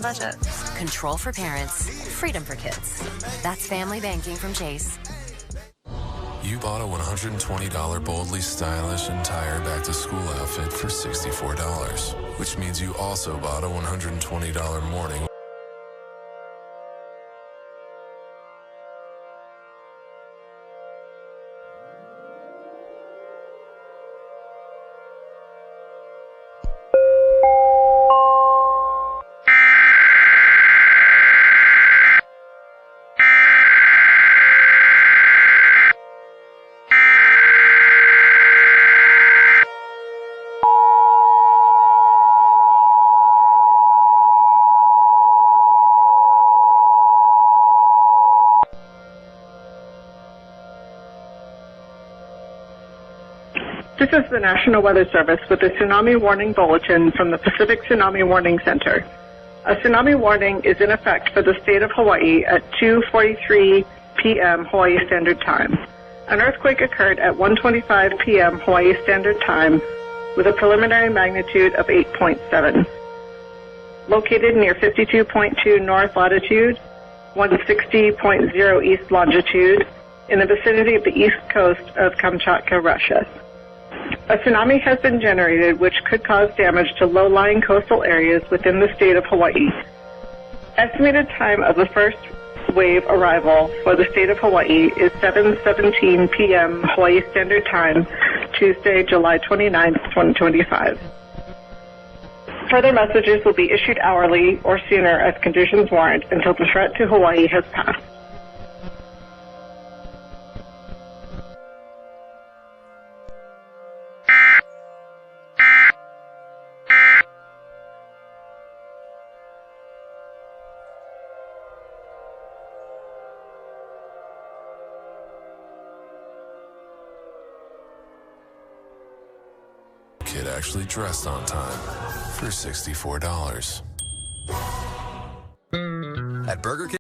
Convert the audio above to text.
budget. Control for parents, freedom for kids. That's family banking from Chase. You bought a $120 boldly stylish entire back-to-school outfit for $64, which means you also bought a $120 morning. This is the National Weather Service with a Tsunami Warning Bulletin from the Pacific Tsunami Warning Center. A tsunami warning is in effect for the state of Hawaii at 2:43 p.m. Hawaii Standard Time. An earthquake occurred at 1:25 p.m. Hawaii Standard Time with a preliminary magnitude of 8.7. Located near 52.2 north latitude, 160.0 east longitude, in the vicinity of the east coast of Kamchatka, Russia. A tsunami has been generated which could cause damage to low-lying coastal areas within the state of Hawaii. Estimated time of the first wave arrival for the state of Hawaii is 7:17 p.m. Hawaii Standard Time, Tuesday, July 29, 2025. Further messages will be issued hourly or sooner as conditions warrant until the threat to Hawaii has passed. Kid actually dressed on time for $64. At Burger King.